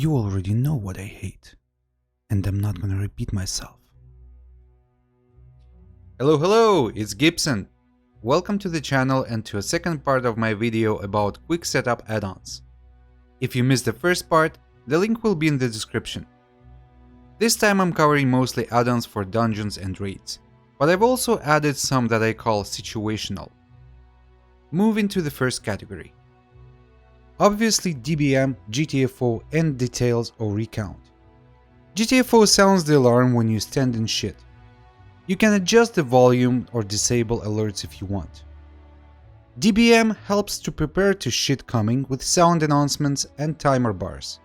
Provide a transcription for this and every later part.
You already know what I hate, and I'm not gonna repeat myself. Hello, it's Gibson. Welcome to the channel and to a second part of my video about quick setup add-ons. If you missed the first part, the link will be in the description. This time I'm covering mostly add-ons for dungeons and raids, but I've also added some that I call situational. Moving to the first category. Obviously DBM, GTFO and details or recount. GTFO sounds the alarm when you stand in shit. You can adjust the volume or disable alerts if you want. DBM helps to prepare to shit coming with sound announcements and timer bars.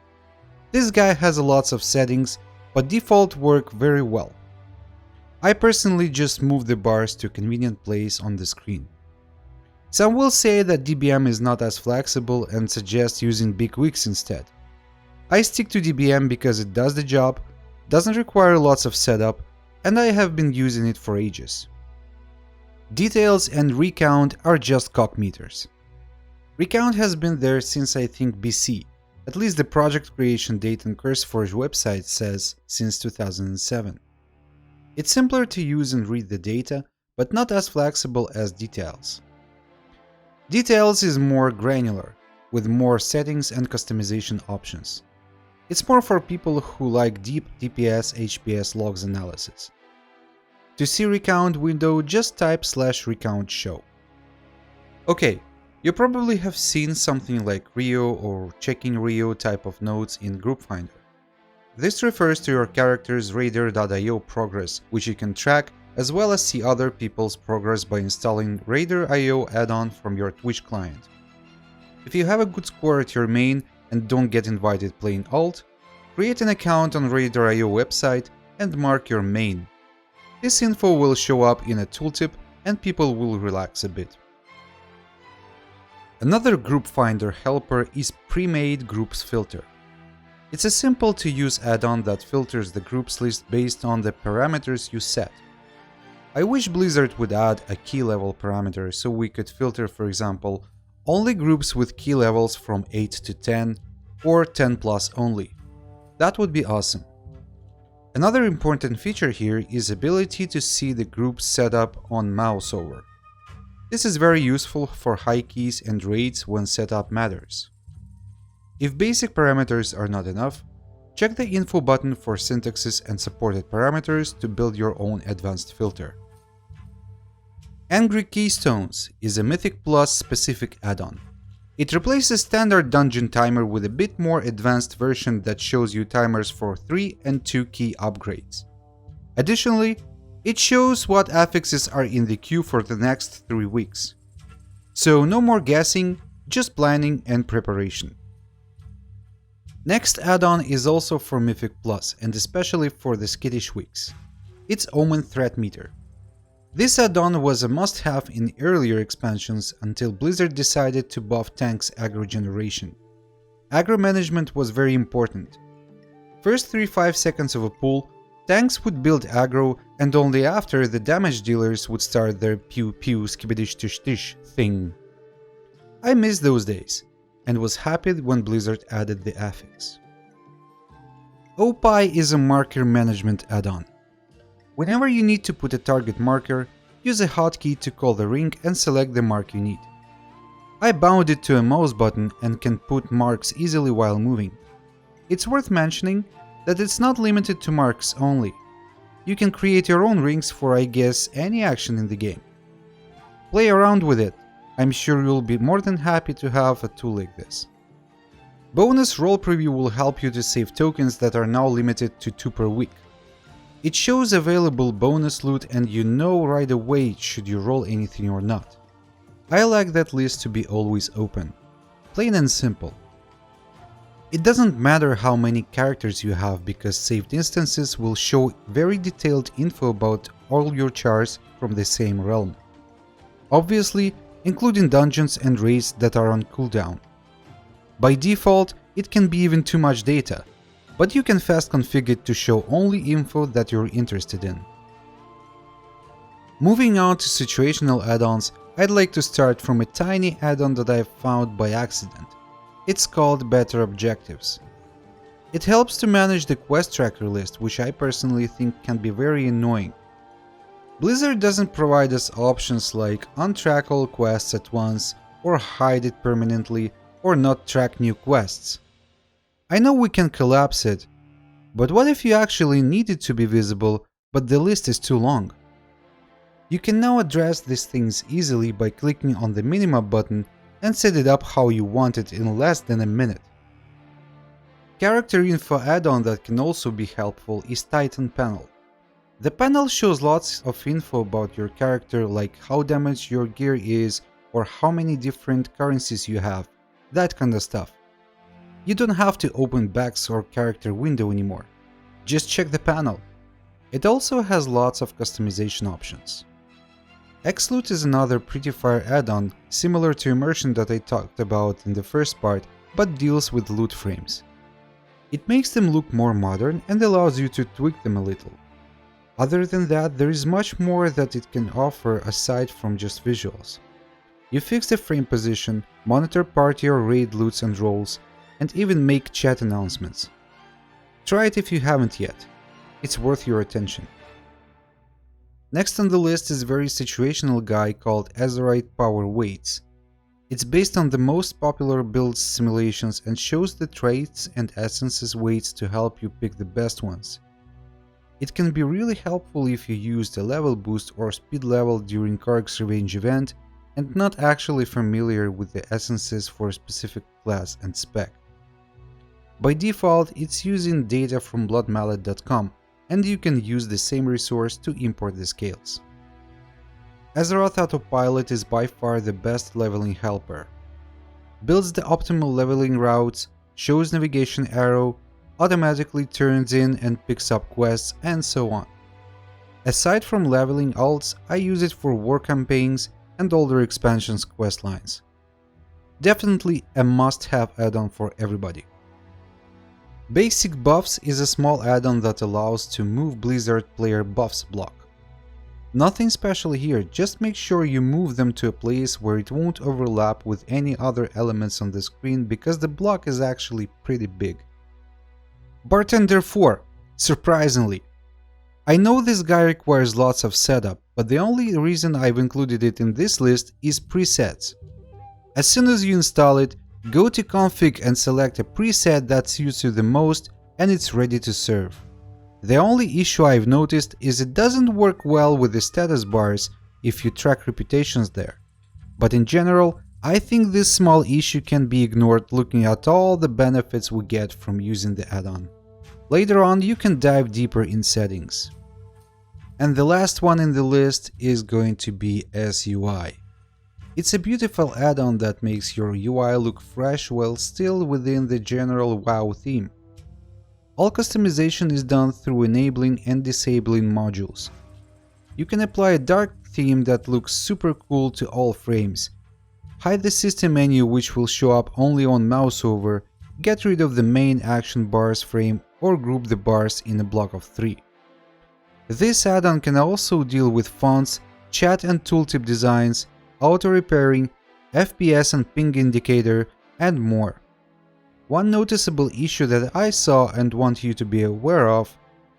This guy has lots of settings, but default work very well. I personally just move the bars to a convenient place on the screen. Some will say that DBM is not as flexible and suggest using big wicks instead. I stick to DBM because it does the job, doesn't require lots of setup, and I have been using it for ages. Details and recount are just cock meters. Recount has been there since I think BC, at least the project creation date on CurseForge website says since 2007. It's simpler to use and read the data, but not as flexible as details. Details is more granular, with more settings and customization options. It's more for people who like deep DPS HPS logs analysis. To see recount window, just type /recount show. Okay, you probably have seen something like Rio or checking Rio type of notes in Group Finder. This refers to your character's Raider.io progress, which you can track as well as see other people's progress by installing Raider.io add-on from your Twitch client. If you have a good score at your main and don't get invited playing alt, create an account on Raider.io website and mark your main. This info will show up in a tooltip and people will relax a bit. Another group finder helper is pre-made groups filter. It's a simple to use add-on that filters the groups list based on the parameters you set. I wish Blizzard would add a key level parameter so we could filter, for example, only groups with key levels from 8 to 10 or 10 plus only. That would be awesome. Another important feature here is ability to see the groups set up on mouse over. This is very useful for high keys and raids when setup matters. If basic parameters are not enough, check the info button for syntaxes and supported parameters to build your own advanced filter. Angry Keystones is a Mythic Plus specific add-on. It replaces standard dungeon timer with a bit more advanced version that shows you timers for 3 and 2 key upgrades. Additionally, it shows what affixes are in the queue for the next 3 weeks. So no more guessing, just planning and preparation. Next add-on is also for Mythic Plus and especially for the skittish weeks. It's Omen Threat Meter. This add-on was a must-have in earlier expansions until Blizzard decided to buff tanks' aggro generation. Aggro management was very important. First 3-5 seconds of a pull, tanks would build aggro and only after the damage dealers would start their pew pew skibidish tish tish thing. I miss those days and was happy when Blizzard added the affix. OPie is a marker management add-on. Whenever you need to put a target marker, use a hotkey to call the ring and select the mark you need. I bound it to a mouse button and can put marks easily while moving. It's worth mentioning that it's not limited to marks only. You can create your own rings for I guess any action in the game. Play around with it, I'm sure you'll be more than happy to have a tool like this. Bonus role preview will help you to save tokens that are now limited to 2 per week. It shows available bonus loot and you know right away should you roll anything or not. I like that list to be always open. Plain and simple. It doesn't matter how many characters you have because saved instances will show very detailed info about all your chars from the same realm. Obviously, including dungeons and raids that are on cooldown. By default, it can be even too much data, but you can fast configure it to show only info that you're interested in. Moving on to situational add-ons, I'd like to start from a tiny add-on that I found by accident. It's called Better Objectives. It helps to manage the quest tracker list, which I personally think can be very annoying. Blizzard doesn't provide us options like untrack all quests at once, or hide it permanently, or not track new quests. I know we can collapse it, but what if you actually need it to be visible, but the list is too long? You can now address these things easily by clicking on the minimap button and set it up how you want it in less than a minute. Character info add-on that can also be helpful is Titan panel. The panel shows lots of info about your character, like how damaged your gear is or how many different currencies you have, that kind of stuff. You don't have to open Back's or character window anymore, just check the panel. It also has lots of customization options. X-Loot is another pretty fire add-on similar to Immersion that I talked about in the first part, but deals with loot frames. It makes them look more modern and allows you to tweak them a little. Other than that, there is much more that it can offer aside from just visuals. You fix the frame position, monitor party or raid loots and rolls, and even make chat announcements. Try it if you haven't yet. It's worth your attention. Next on the list is a very situational guy called Azeroth Power Weights. It's based on the most popular build simulations and shows the traits and essences weights to help you pick the best ones. It can be really helpful if you used a level boost or speed level during Karg's Revenge event and not actually familiar with the essences for a specific class and spec. By default, it's using data from bloodmallet.com, and you can use the same resource to import the scales. Azeroth Autopilot is by far the best leveling helper. Builds the optimal leveling routes, shows navigation arrow, automatically turns in and picks up quests, and so on. Aside from leveling alts, I use it for war campaigns and older expansions quest lines. Definitely a must-have add-on for everybody. Basic Buffs is a small add-on that allows to move Blizzard player buffs block. Nothing special here, just make sure you move them to a place where it won't overlap with any other elements on the screen because the block is actually pretty big. Bartender 4, surprisingly. I know this guy requires lots of setup, but the only reason I've included it in this list is presets. As soon as you install it, go to config and select a preset that suits you the most and it's ready to serve. The only issue I've noticed is it doesn't work well with the status bars if you track reputations there. But in general, I think this small issue can be ignored looking at all the benefits we get from using the add-on. Later on, you can dive deeper in settings. And the last one in the list is going to be SUI. It's a beautiful add-on that makes your UI look fresh while still within the general WoW theme. All customization is done through enabling and disabling modules. You can apply a dark theme that looks super cool to all frames, hide the system menu which will show up only on mouse over, get rid of the main action bars frame or group the bars in a block of 3. This add-on can also deal with fonts, chat and tooltip designs, auto-repairing, FPS and ping indicator, and more. One noticeable issue that I saw and want you to be aware of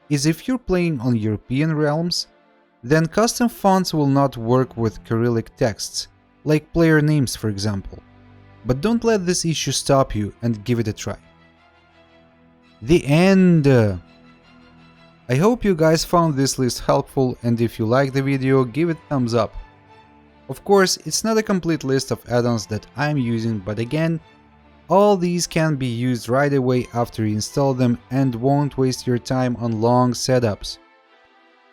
is if you're playing on European realms, then custom fonts will not work with Cyrillic texts, like player names for example. But don't let this issue stop you and give it a try. The end! I hope you guys found this list helpful, and if you like the video, give it a thumbs up. Of course, it's not a complete list of add-ons that I'm using, but again, all these can be used right away after you install them and won't waste your time on long setups.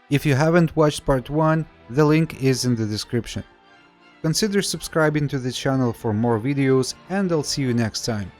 If you haven't watched part 1, the link is in the description. Consider subscribing to the channel for more videos, and I'll see you next time.